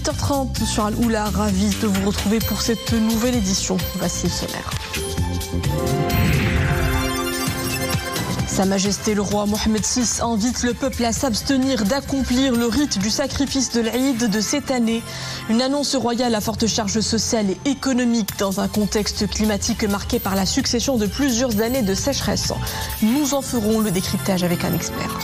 8h30 sur Al-Oula, ravi de vous retrouver pour cette nouvelle édition. Voici le sommaire. Sa Majesté le roi Mohamed VI invite le peuple à s'abstenir d'accomplir le rite du sacrifice de l'Aïd de cette année. Une annonce royale à forte charge sociale et économique dans un contexte climatique marqué par la succession de plusieurs années de sécheresse. Nous en ferons le décryptage avec un expert.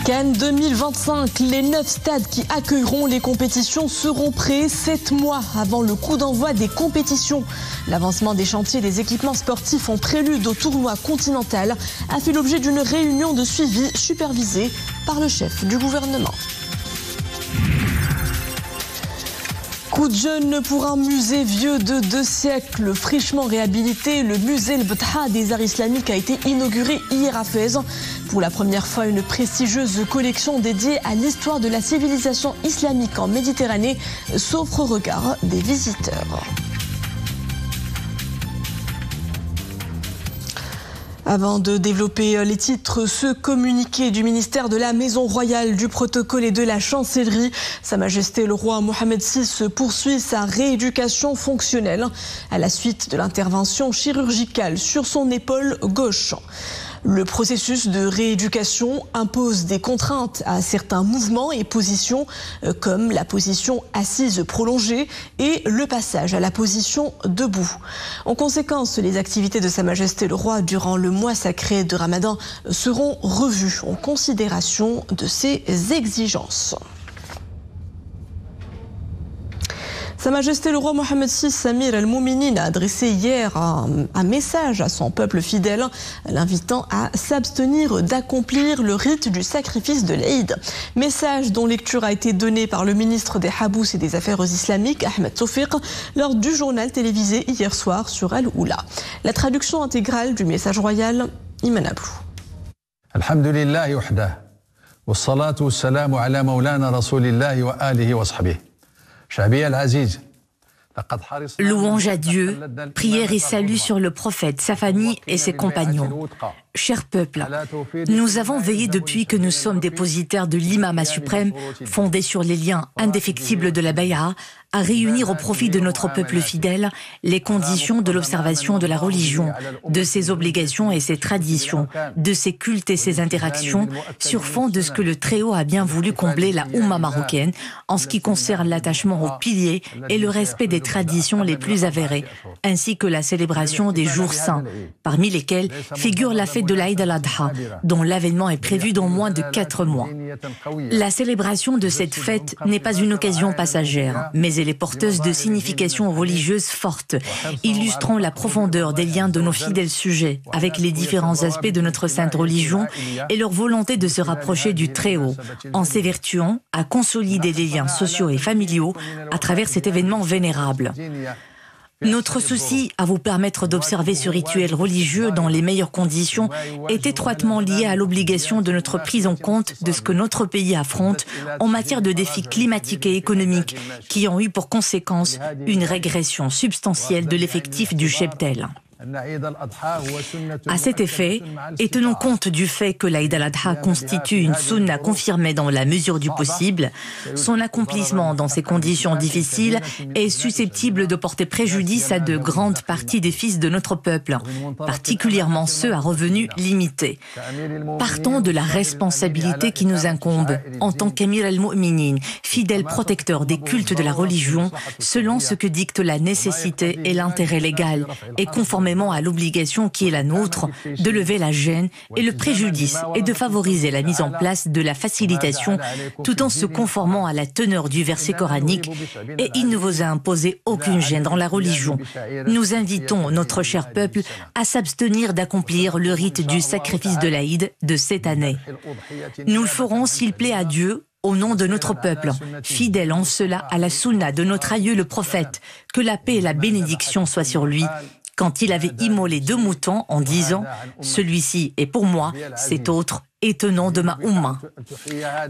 Cannes 2025, les 9 stades qui accueilleront les compétitions seront prêts 7 mois avant le coup d'envoi des compétitions. L'avancement des chantiers des équipements sportifs en prélude au tournoi continental a fait l'objet d'une réunion de suivi supervisée par le chef du gouvernement. Coup de jeune pour un musée vieux de 2 siècles, fraîchement réhabilité. Le musée El Betha des arts islamiques a été inauguré hier à Fès. Pour la première fois, une prestigieuse collection dédiée à l'histoire de la civilisation islamique en Méditerranée s'offre au regard des visiteurs. Avant de développer les titres, ce communiqué du ministère de la Maison Royale, du Protocole et de la Chancellerie. Sa Majesté le roi Mohamed VI poursuit sa rééducation fonctionnelle à la suite de l'intervention chirurgicale sur son épaule gauche. Le processus de rééducation impose des contraintes à certains mouvements et positions comme la position assise prolongée et le passage à la position debout. En conséquence, les activités de Sa Majesté le Roi durant le mois sacré de Ramadan seront revues en considération de ces exigences. Sa Majesté le roi Mohamed VI Amir al-Mouminin a adressé hier un message à son peuple fidèle, l'invitant à s'abstenir d'accomplir le rite du sacrifice de l'Aïd. Message dont lecture a été donnée par le ministre des Habous et des Affaires islamiques, Ahmed Toufiq, lors du journal télévisé hier soir sur Al-Oula. La traduction intégrale du message royal, Iman Ablou. Alhamdulillahi wahdah, wa salatu wa salamu ala maulana rasulillahi wa alihi wa sahbihi. Louange à Dieu, prière et salut sur le prophète, sa famille et ses compagnons. Cher peuple, nous avons veillé depuis que nous sommes dépositaires de l'imama suprême, fondé sur les liens indéfectibles de la Bay'a, à réunir au profit de notre peuple fidèle les conditions de l'observation de la religion, de ses obligations et ses traditions, de ses cultes et ses interactions, sur fond de ce que le Très-Haut a bien voulu combler la Oumma marocaine en ce qui concerne l'attachement aux piliers et le respect des traditions les plus avérées, ainsi que la célébration des jours saints, parmi lesquels figure la fête de l'Aïd al-Adha, dont l'avènement est prévu dans moins de 4 mois. La célébration de cette fête n'est pas une occasion passagère, mais elle est porteuse de significations religieuses fortes, illustrant la profondeur des liens de nos fidèles sujets avec les différents aspects de notre sainte religion et leur volonté de se rapprocher du Très-Haut, en s'évertuant à consolider les liens sociaux et familiaux à travers cet événement vénérable. Notre souci à vous permettre d'observer ce rituel religieux dans les meilleures conditions est étroitement lié à l'obligation de notre prise en compte de ce que notre pays affronte en matière de défis climatiques et économiques qui ont eu pour conséquence une régression substantielle de l'effectif du cheptel. À cet effet, et tenant compte du fait que l'Aïd al-Adha constitue une sunna confirmée dans la mesure du possible, son accomplissement dans ces conditions difficiles est susceptible de porter préjudice à de grandes parties des fils de notre peuple, particulièrement ceux à revenus limités. Partons de la responsabilité qui nous incombe en tant qu'Amir al-Mouminin, fidèle protecteur des cultes de la religion, selon ce que dicte la nécessité et l'intérêt légal, et conformément à l'obligation qui est la nôtre de lever la gêne et le préjudice et de favoriser la mise en place de la facilitation tout en se conformant à la teneur du verset coranique et il ne vous a imposé aucune gêne dans la religion. Nous invitons notre cher peuple à s'abstenir d'accomplir le rite du sacrifice de l'Aïd de cette année. Nous le ferons s'il plaît à Dieu au nom de notre peuple, fidèle en cela à la sunna de notre aïeux le prophète, que la paix et la bénédiction soient sur lui, quand il avait immolé 2 moutons en disant « Celui-ci est pour moi, cet autre étonnant de ma Oumma. »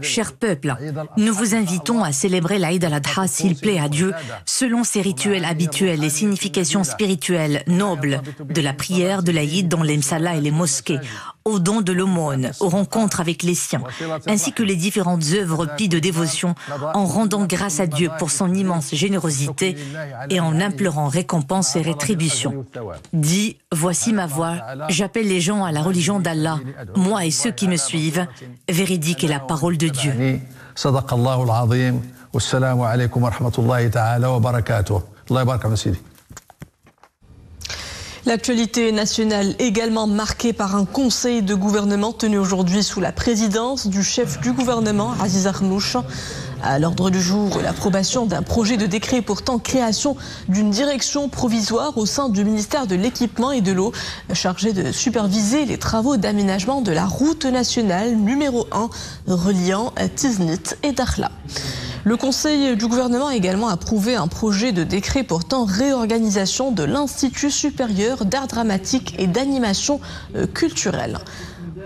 Cher peuple, nous vous invitons à célébrer l'Aïd al-Adha s'il plaît à Dieu, selon ses rituels habituels et significations spirituelles nobles de la prière de l'Aïd dans les msallas et les mosquées, au don de l'aumône, aux rencontres avec les siens, ainsi que les différentes œuvres pies de dévotion, en rendant grâce à Dieu pour son immense générosité et en implorant récompense et rétribution. Dis, voici ma voix, j'appelle les gens à la religion d'Allah, moi et ceux qui me suivent. Véridique est la parole de Dieu. Sadaqallahu al-azim. Wassalamu alaykum wa rahmatullahi ta'ala wa barakatuh. Allah yabarak wa sidi. L'actualité nationale également marquée par un conseil de gouvernement tenu aujourd'hui sous la présidence du chef du gouvernement, Aziz Arnouch. À l'ordre du jour, l'approbation d'un projet de décret portant création d'une direction provisoire au sein du ministère de l'Équipement et de l'Eau, chargée de superviser les travaux d'aménagement de la route nationale numéro 1 reliant Tiznit et Dakhla. Le Conseil du gouvernement a également approuvé un projet de décret portant réorganisation de l'Institut supérieur d'art dramatique et d'animation culturelle.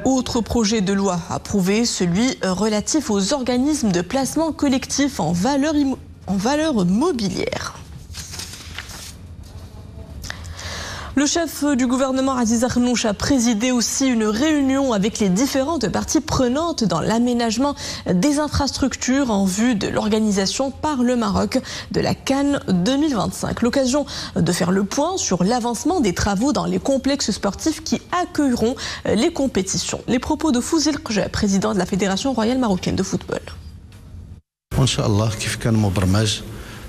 Autre projet de loi approuvé, celui relatif aux organismes de placement collectif en valeur mobilière. Le chef du gouvernement, Aziz Arnouch, a présidé aussi une réunion avec les différentes parties prenantes dans l'aménagement des infrastructures en vue de l'organisation par le Maroc de la CAN 2025. L'occasion de faire le point sur l'avancement des travaux dans les complexes sportifs qui accueilleront les compétitions. Les propos de Fouzil Qja, président de la Fédération royale marocaine de football. Inch'Allah, كيف كان مبرمج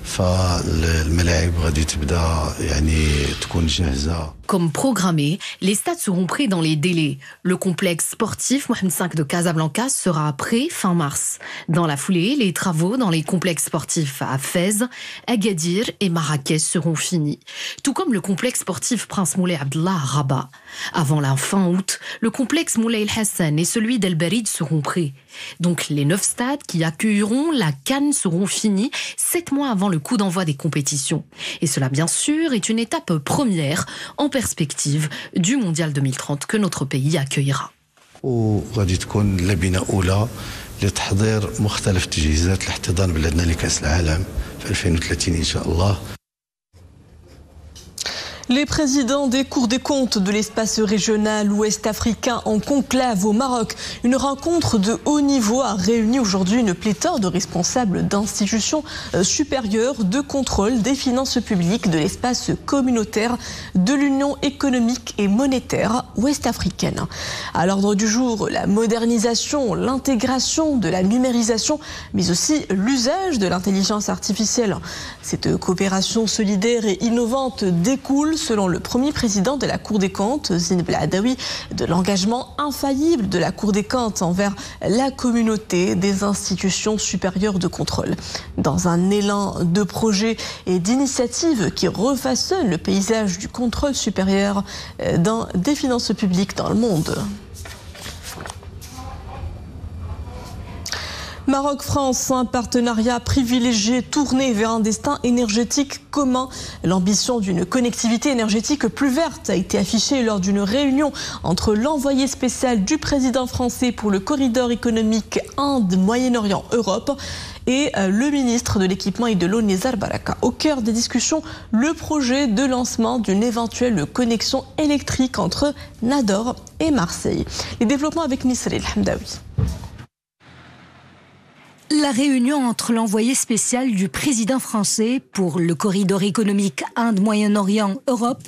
فالملاعب غادي تبدا يعني تكون جاهزة. Comme programmé, les stades seront prêts dans les délais. Le complexe sportif Mohamed V de Casablanca sera prêt fin mars. Dans la foulée, les travaux dans les complexes sportifs à Fès, Agadir et Marrakech seront finis. Tout comme le complexe sportif Prince Moulay Abdallah à Rabat. Avant la fin août, le complexe Moulay El Hassan et celui d'El Barid seront prêts. Donc les 9 stades qui accueilleront la CAN seront finis 7 mois avant le coup d'envoi des compétitions. Et cela, bien sûr, est une étape première en perspective du Mondial 2030 que notre pays accueillera. وغادي تكون لبنة أولى لتحضير مختلف التجهيزات لاحتضان بلادنا لكأس العالم في 2030 إن شاء الله. Les présidents des cours des comptes de l'espace régional ouest africain en conclave au Maroc. Une rencontre de haut niveau a réuni aujourd'hui une pléthore de responsables d'institutions supérieures de contrôle des finances publiques de l'espace communautaire de l'Union économique et monétaire ouest-africaine. À l'ordre du jour, la modernisation, l'intégration de la numérisation, mais aussi l'usage de l'intelligence artificielle. Cette coopération solidaire et innovante découle, selon le premier président de la Cour des comptes, Zine Beladawi, de l'engagement infaillible de la Cour des comptes envers la communauté des institutions supérieures de contrôle. Dans un élan de projets et d'initiatives qui refaçonnent le paysage du contrôle supérieur des finances publiques dans le monde. Maroc-France, un partenariat privilégié tourné vers un destin énergétique commun. L'ambition d'une connectivité énergétique plus verte a été affichée lors d'une réunion entre l'envoyé spécial du président français pour le corridor économique Inde-Moyen-Orient-Europe et le ministre de l'Équipement et de l'Eau, Nizar Baraka. Au cœur des discussions, le projet de lancement d'une éventuelle connexion électrique entre Nador et Marseille. Les développements avec Nisri El-Hamdawi. La réunion entre l'envoyé spécial du président français pour le corridor économique Inde-Moyen-Orient-Europe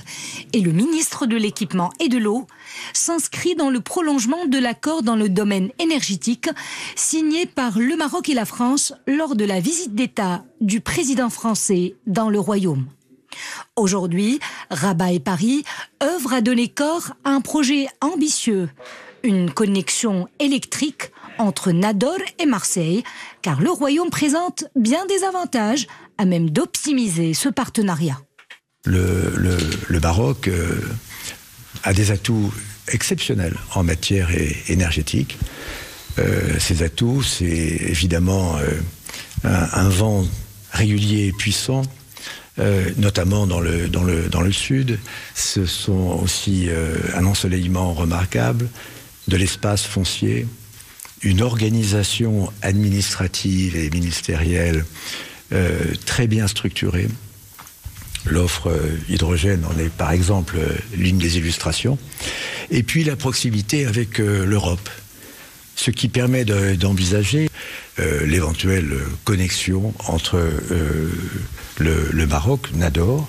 et le ministre de l'Équipement et de l'Eau s'inscrit dans le prolongement de l'accord dans le domaine énergétique signé par le Maroc et la France lors de la visite d'État du président français dans le Royaume. Aujourd'hui, Rabat et Paris œuvrent à donner corps à un projet ambitieux, une connexion électrique entre Nador et Marseille, car le Royaume présente bien des avantages à même d'optimiser ce partenariat. Le Maroc a des atouts exceptionnels en matière énergétique. Ces atouts, c'est évidemment un vent régulier et puissant, notamment dans le sud. Ce sont aussi un ensoleillement remarquable, de l'espace foncier, une organisation administrative et ministérielle très bien structurée, L'offre hydrogène en est par exemple l'une des illustrations. Et puis la proximité avec l'Europe, ce qui permet d'envisager l'éventuelle connexion entre le Maroc, Nador,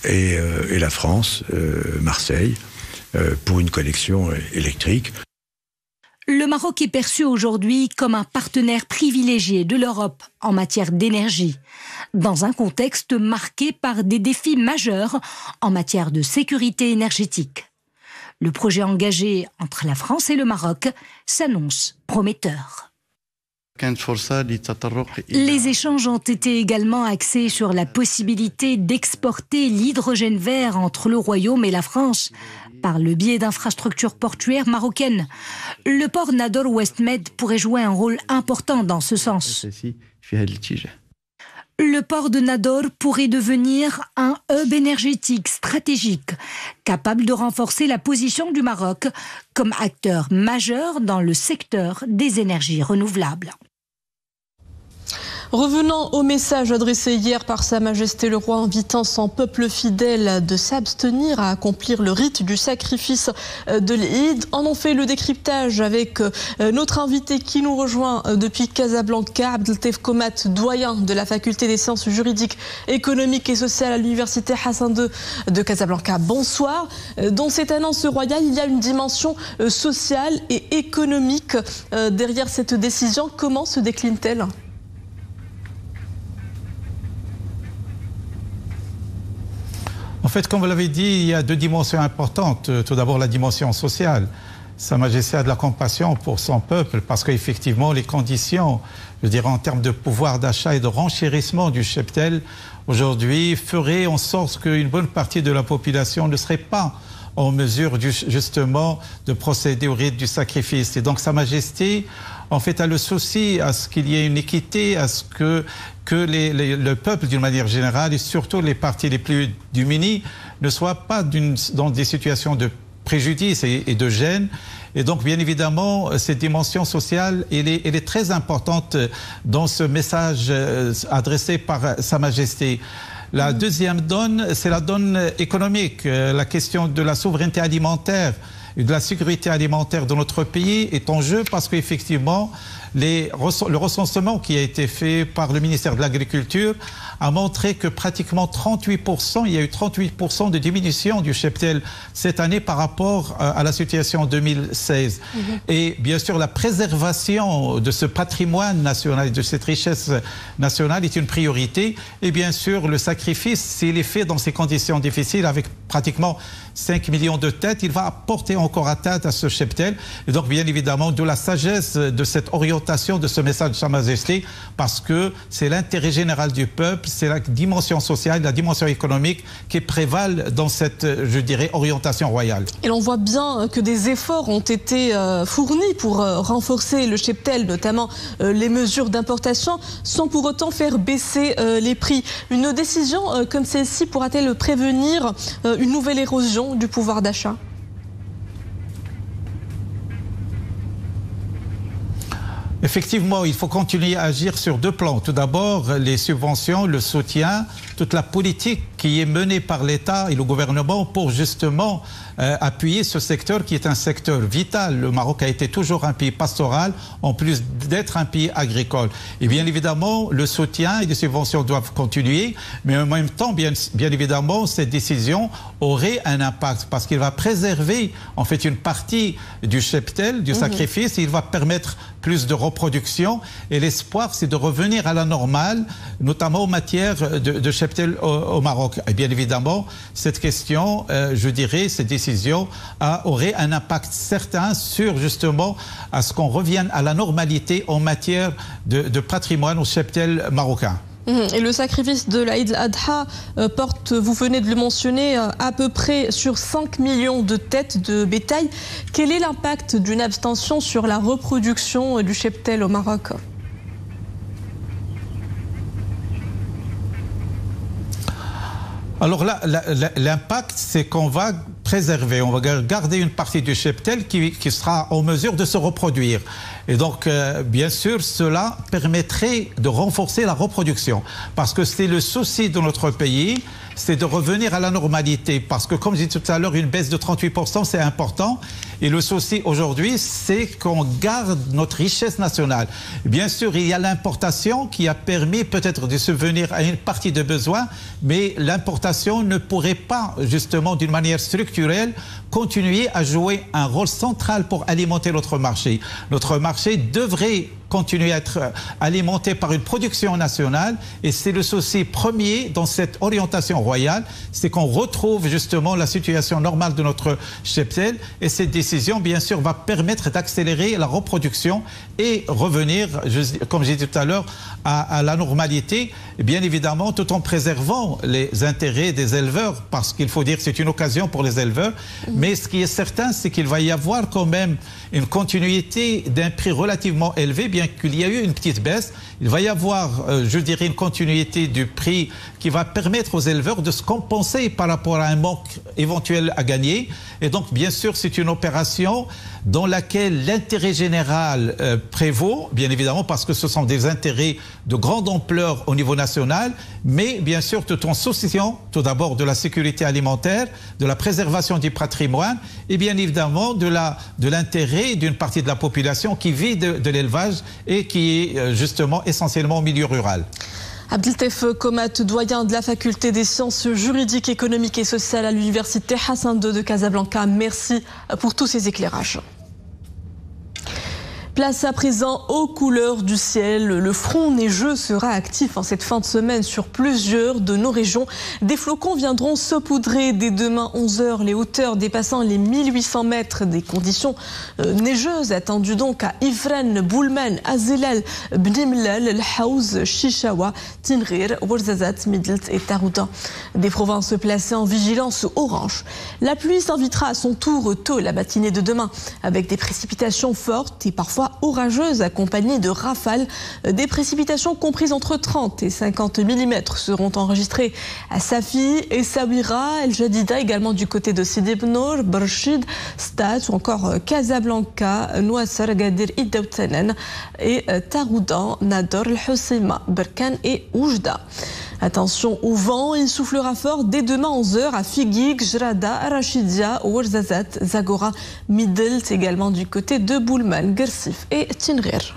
et la France, Marseille, pour une connexion électrique. Le Maroc est perçu aujourd'hui comme un partenaire privilégié de l'Europe en matière d'énergie, dans un contexte marqué par des défis majeurs en matière de sécurité énergétique. Le projet engagé entre la France et le Maroc s'annonce prometteur. Les échanges ont été également axés sur la possibilité d'exporter l'hydrogène vert entre le Royaume et la France par le biais d'infrastructures portuaires marocaines. Le port Nador-Ouest-Med pourrait jouer un rôle important dans ce sens. Le port de Nador pourrait devenir un hub énergétique stratégique, capable de renforcer la position du Maroc comme acteur majeur dans le secteur des énergies renouvelables. Revenant au message adressé hier par Sa Majesté le Roi invitant son peuple fidèle de s'abstenir à accomplir le rite du sacrifice de l'Eid, en ont fait le décryptage avec notre invité qui nous rejoint depuis Casablanca, Abdeltef Komat, doyen de la faculté des sciences juridiques, économiques et sociales à l'université Hassan II de Casablanca. Bonsoir. Dans cette annonce royale, il y a une dimension sociale et économique derrière cette décision. Comment se décline-t-elle ? En fait, comme vous l'avez dit, il y a deux dimensions importantes. Tout d'abord, la dimension sociale. Sa Majesté a de la compassion pour son peuple parce qu'effectivement, les conditions, je dirais en termes de pouvoir d'achat et de renchérissement du cheptel, aujourd'hui, feraient en sorte qu'une bonne partie de la population ne serait pas en mesure justement de procéder au rite du sacrifice. Et donc Sa Majesté, en fait, a le souci à ce qu'il y ait une équité, à ce que le peuple, d'une manière générale, et surtout les parties les plus démunies, ne soient pas dans des situations de préjudice et de gêne. Et donc, bien évidemment, cette dimension sociale, elle est très importante dans ce message adressé par Sa Majesté. La deuxième donne, c'est la donne économique. La question de la souveraineté alimentaire et de la sécurité alimentaire de notre pays est en jeu parce qu'effectivement, le recensement qui a été fait par le ministère de l'Agriculture a montré que pratiquement 38%, il y a eu 38% de diminution du cheptel cette année par rapport à la situation en 2016. Et bien sûr, la préservation de ce patrimoine national, de cette richesse nationale est une priorité. Et bien sûr, le sacrifice, s'il est fait dans ces conditions difficiles, avec pratiquement 5 millions de têtes, il va apporter encore atteinte à ce cheptel. Et donc, bien évidemment, de la sagesse de cette orientation de ce message de Sa Majesté, parce que c'est l'intérêt général du peuple, c'est la dimension sociale, la dimension économique qui prévalent dans cette, je dirais, orientation royale. Et l'on voit bien que des efforts ont été fournis pour renforcer le cheptel, notamment les mesures d'importation, sans pour autant faire baisser les prix. Une décision comme celle-ci pourra-t-elle prévenir une nouvelle érosion du pouvoir d'achat ? Effectivement, il faut continuer à agir sur deux plans. Tout d'abord, les subventions, le soutien, toute la politique qui est menée par l'État et le gouvernement pour justement appuyer ce secteur qui est un secteur vital. Le Maroc a été toujours un pays pastoral, en plus d'être un pays agricole. Et bien évidemment, le soutien et les subventions doivent continuer, mais en même temps, bien évidemment, cette décision aurait un impact parce qu'il va préserver en fait une partie du cheptel, du sacrifice, et il va permettre plus de reproduction. Et l'espoir, c'est de revenir à la normale, notamment en matière de cheptel au Maroc. Et bien évidemment, cette question, je dirais, cette décision aurait un impact certain sur justement à ce qu'on revienne à la normalité en matière de patrimoine au cheptel marocain. Et le sacrifice de l'Aïd al-Adha porte, vous venez de le mentionner, à peu près sur 5 millions de têtes de bétail. Quel est l'impact d'une abstention sur la reproduction du cheptel au Maroc ? Alors là, l'impact, c'est qu'on va préserver, on va garder une partie du cheptel qui sera en mesure de se reproduire. Et donc, bien sûr, cela permettrait de renforcer la reproduction. Parce que c'est le souci de notre pays, c'est de revenir à la normalité. Parce que, comme je disais tout à l'heure, une baisse de 38%, c'est important. Et le souci aujourd'hui, c'est qu'on garde notre richesse nationale. Bien sûr, il y a l'importation qui a permis peut-être de subvenir à une partie de besoins, mais l'importation ne pourrait pas, justement, d'une manière structurelle, continuer à jouer un rôle central pour alimenter notre marché. Notre marché devrait continuer à être alimenté par une production nationale et c'est le souci premier dans cette orientation royale, c'est qu'on retrouve justement la situation normale de notre cheptel et cette décision bien sûr va permettre d'accélérer la reproduction et revenir, comme j'ai dit tout à l'heure, à la normalité, bien évidemment tout en préservant les intérêts des éleveurs parce qu'il faut dire que c'est une occasion pour les éleveurs, mais ce qui est certain c'est qu'il va y avoir quand même une continuité d'un prix relativement élevé, bien qu'il y a eu une petite baisse, il va y avoir, je dirais, une continuité du prix qui va permettre aux éleveurs de se compenser par rapport à un manque éventuel à gagner. Et donc, bien sûr, c'est une opération dans laquelle l'intérêt général prévaut, bien évidemment, parce que ce sont des intérêts de grande ampleur au niveau national, mais bien sûr, tout en souciant tout d'abord de la sécurité alimentaire, de la préservation du patrimoine et bien évidemment de l'intérêt d'une partie de la population qui vit de l'élevage et qui est justement essentiellement au milieu rural. Abdeltef Komat, doyen de la faculté des sciences juridiques, économiques et sociales à l'université Hassan II de Casablanca, merci pour tous ces éclairages. Place à présent aux couleurs du ciel. Le front neigeux sera actif en cette fin de semaine sur plusieurs de nos régions. Des flocons viendront saupoudrer dès demain 11h les hauteurs dépassant les 1800 mètres. Des conditions neigeuses attendues donc à Ifrane, Boulman, Azelal, Bnimlal, El Haouz, Chichawa, Tinrir, Ouarzazate, Midelt et Taroudan. Des provinces placées en vigilance orange. La pluie s'invitera à son tour tôt la matinée de demain avec des précipitations fortes et parfois orageuses accompagnées de rafales. Des précipitations comprises entre 30 et 50 mm seront enregistrées à Safi et Sawira, El Jadida, également du côté de Sidi Bnour, Barchid, Stade ou encore Casablanca, Nouassar, Gadir, Iddaoutanen et Taroudan, Nador, El Hoceima, Berkane et Oujda. Attention au vent, il soufflera fort dès demain 11h à Figuig, Jrada, Arachidia, Ouarzazate, Zagora, Midelt, également du côté de Boulman, Gersif et Tinrir.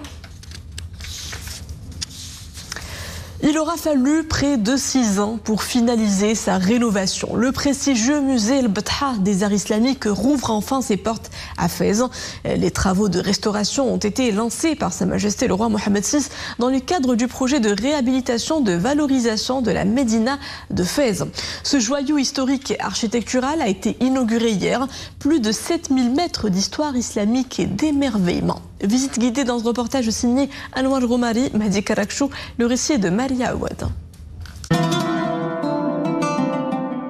Il aura fallu près de 6 ans pour finaliser sa rénovation. Le prestigieux musée El Betha des arts islamiques rouvre enfin ses portes à Fès. Les travaux de restauration ont été lancés par Sa Majesté le roi Mohamed VI dans le cadre du projet de réhabilitation de valorisation de la Médina de Fès. Ce joyau historique et architectural a été inauguré hier. Plus de 7000 mètres d'histoire islamique et d'émerveillement. Visite guidée dans ce reportage signé Anwar Romari, Mahdi Karakchou, le récit est de Maria Awad.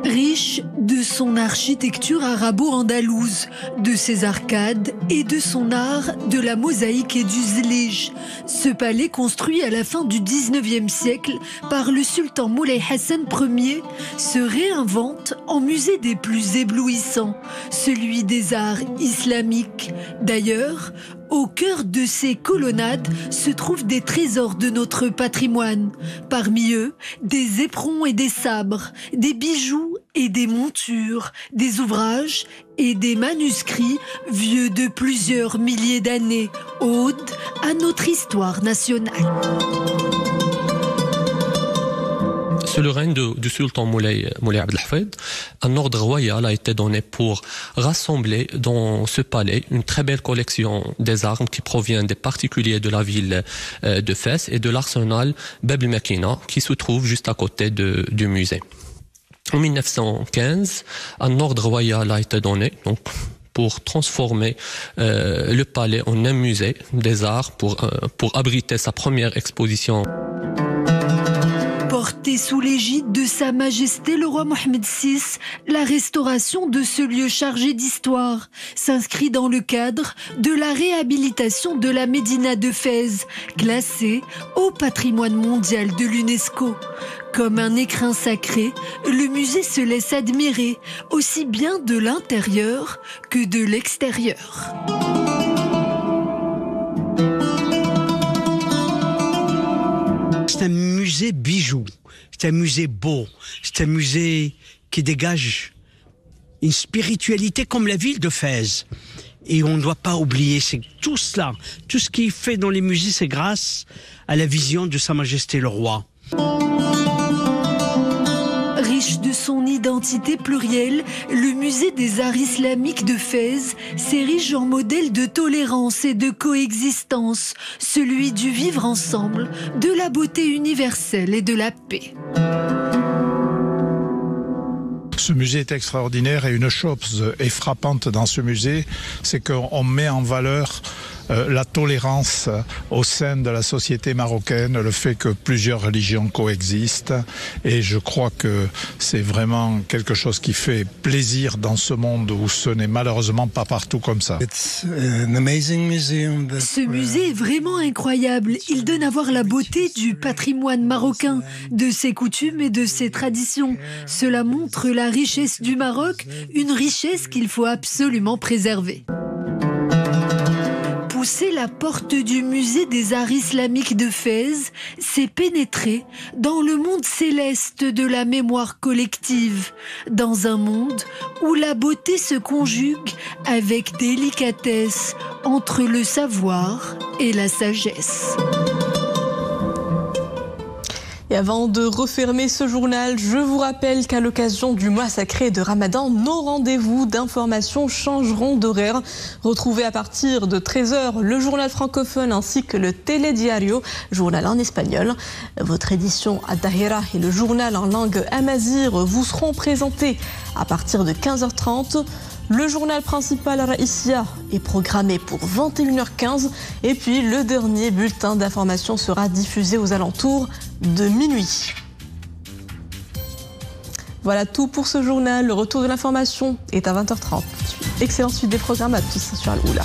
Riche de son architecture arabo-andalouse, de ses arcades et de son art de la mosaïque et du zlij. Ce palais construit à la fin du 19e siècle par le sultan Moulay Hassan Ier se réinvente en musée des plus éblouissants, celui des arts islamiques. D'ailleurs, au cœur de ces colonnades se trouvent des trésors de notre patrimoine. Parmi eux, des éperons et des sabres, des bijoux et des montures, des ouvrages et des manuscrits vieux de plusieurs milliers d'années, ode à notre histoire nationale. Sous le règne du sultan Moulay Abdelhafid, un ordre royal a été donné pour rassembler dans ce palais une très belle collection des armes qui proviennent des particuliers de la ville de Fès et de l'arsenal Bab el-Makina qui se trouve juste à côté du musée. En 1915, un ordre royal a été donné donc, pour transformer le palais en un musée des arts pour abriter sa première exposition. Portée sous l'égide de Sa Majesté le roi Mohamed VI, la restauration de ce lieu chargé d'histoire s'inscrit dans le cadre de la réhabilitation de la Médina de Fès, classée au patrimoine mondial de l'UNESCO. Comme un écrin sacré, le musée se laisse admirer aussi bien de l'intérieur que de l'extérieur. C'est un musée bijou, c'est un musée beau, c'est un musée qui dégage une spiritualité comme la ville de Fès. Et on ne doit pas oublier, c'est tout cela, tout ce qui est fait dans les musées, c'est grâce à la vision de Sa Majesté le Roi. Riche de son identité plurielle, le musée des arts islamiques de Fès s'érige en modèle de tolérance et de coexistence, celui du vivre ensemble, de la beauté universelle et de la paix. Ce musée est extraordinaire et une chose est frappante dans ce musée, c'est qu'on met en valeur la tolérance au sein de la société marocaine, le fait que plusieurs religions coexistent, et je crois que c'est vraiment quelque chose qui fait plaisir dans ce monde où ce n'est malheureusement pas partout comme ça. Ce musée est vraiment incroyable. Il donne à voir la beauté du patrimoine marocain, de ses coutumes et de ses traditions. Cela montre la richesse du Maroc, une richesse qu'il faut absolument préserver. Pousser la porte du musée des arts islamiques de Fès, c'est pénétrer dans le monde céleste de la mémoire collective, dans un monde où la beauté se conjugue avec délicatesse entre le savoir et la sagesse. Et avant de refermer ce journal, je vous rappelle qu'à l'occasion du mois sacré de Ramadan, nos rendez-vous d'information changeront d'horaire. Retrouvez à partir de 13h le journal francophone ainsi que le Telediario, journal en espagnol. Votre édition à Dahira et le journal en langue amazigh vous seront présentés à partir de 15h30. Le journal principal Raïsia est programmé pour 21h15 et puis le dernier bulletin d'information sera diffusé aux alentours de minuit. Voilà tout pour ce journal. Le retour de l'information est à 20h30. Excellente suite des programmes à tous sur Al-Oula.